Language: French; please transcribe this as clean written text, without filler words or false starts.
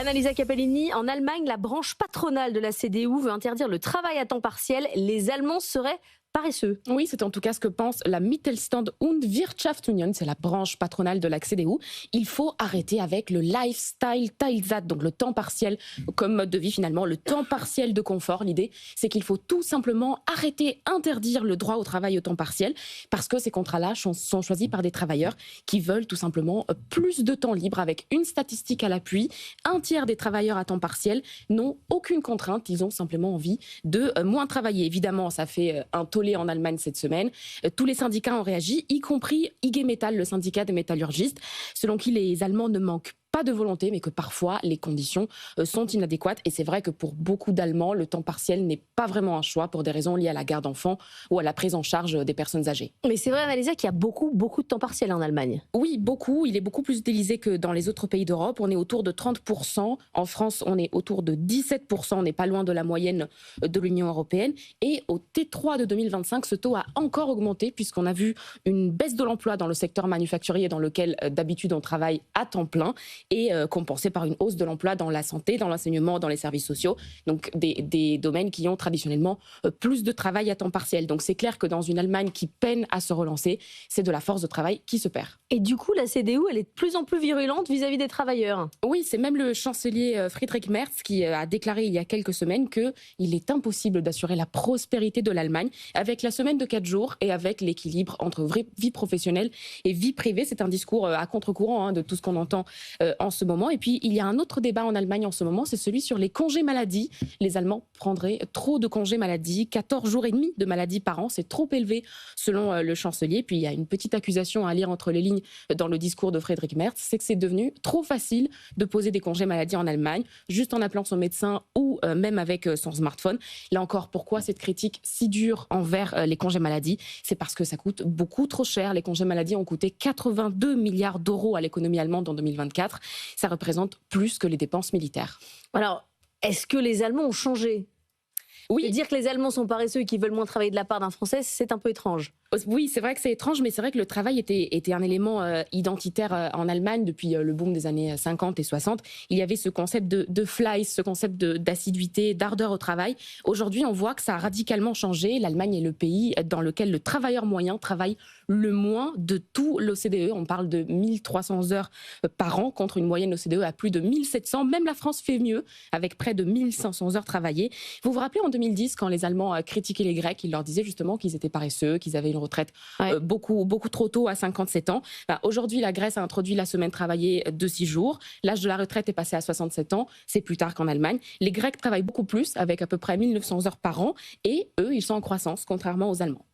Annalisa Capellini, en Allemagne, la branche patronale de la CDU veut interdire le travail à temps partiel. Les Allemands seraient paresseux. Oui, c'est en tout cas ce que pense la Mittelstand und Wirtschaftsunion, c'est la branche patronale de la CDU. Il faut arrêter avec le lifestyle Teilzeit, donc le temps partiel comme mode de vie finalement, le temps partiel de confort. L'idée, c'est qu'il faut tout simplement arrêter, interdire le droit au travail au temps partiel, parce que ces contrats-là sont choisis par des travailleurs qui veulent tout simplement plus de temps libre. Avec une statistique à l'appui, un tiers des travailleurs à temps partiel n'ont aucune contrainte, ils ont simplement envie de moins travailler. Évidemment, ça fait un tollé en Allemagne cette semaine. Tous les syndicats ont réagi, y compris IG Metall, le syndicat des métallurgistes, selon qui les Allemands ne manquent pas de volonté, mais que parfois les conditions sont inadéquates. Et c'est vrai que pour beaucoup d'Allemands, le temps partiel n'est pas vraiment un choix pour des raisons liées à la garde d'enfants ou à la prise en charge des personnes âgées. Mais c'est vrai, Annalisa, qu'il y a beaucoup de temps partiel en Allemagne. Oui, beaucoup. Il est beaucoup plus utilisé que dans les autres pays d'Europe. On est autour de 30%. En France, on est autour de 17%. On n'est pas loin de la moyenne de l'Union européenne. Et au T3 de 2025, ce taux a encore augmenté puisqu'on a vu une baisse de l'emploi dans le secteur manufacturier dans lequel d'habitude on travaille à temps plein, et compensé par une hausse de l'emploi dans la santé, dans l'enseignement, dans les services sociaux, donc des domaines qui ont traditionnellement plus de travail à temps partiel. Donc c'est clair que dans une Allemagne qui peine à se relancer, c'est de la force de travail qui se perd. Et du coup, la CDU, elle est de plus en plus virulente vis-à-vis des travailleurs. Oui, c'est même le chancelier Friedrich Merz qui a déclaré il y a quelques semaines qu'il est impossible d'assurer la prospérité de l'Allemagne avec la semaine de 4 jours et avec l'équilibre entre vie professionnelle et vie privée. C'est un discours à contre-courant de tout ce qu'on entend en ce moment. Et puis, il y a un autre débat en Allemagne en ce moment, c'est celui sur les congés maladie. Les Allemands prendraient trop de congés maladie, 14 jours et demi de maladie par an, c'est trop élevé selon le chancelier. Puis il y a une petite accusation à lire entre les lignes dans le discours de Friedrich Merz, c'est que c'est devenu trop facile de poser des congés maladie en Allemagne, juste en appelant son médecin ou même avec son smartphone. Là encore, pourquoi cette critique si dure envers les congés maladie? C'est parce que ça coûte beaucoup trop cher. Les congés maladie ont coûté 82 milliards d'euros à l'économie allemande en 2024. Ça représente plus que les dépenses militaires. Alors, est-ce que les Allemands ont changé? Oui. Et dire que les Allemands sont paresseux et qu'ils veulent moins travailler de la part d'un Français, c'est un peu étrange. Oui, c'est vrai que c'est étrange, mais c'est vrai que le travail était un élément identitaire en Allemagne depuis le boom des années 50 et 60. Il y avait ce concept de Fleiß, ce concept d'assiduité, d'ardeur au travail. Aujourd'hui, on voit que ça a radicalement changé. L'Allemagne est le pays dans lequel le travailleur moyen travaille le moins de tout l'OCDE. On parle de 1300 heures par an contre une moyenne OCDE à plus de 1700. Même la France fait mieux, avec près de 1500 heures travaillées. Vous vous rappelez en 2010, quand les Allemands critiquaient les Grecs, ils leur disaient justement qu'ils étaient paresseux, qu'ils avaient une retraite beaucoup trop tôt à 57 ans. Aujourd'hui, la Grèce a introduit la semaine travaillée de 6 jours. L'âge de la retraite est passé à 67 ans. C'est plus tard qu'en Allemagne. Les Grecs travaillent beaucoup plus, avec à peu près 1900 heures par an. Et eux, ils sont en croissance, contrairement aux Allemands.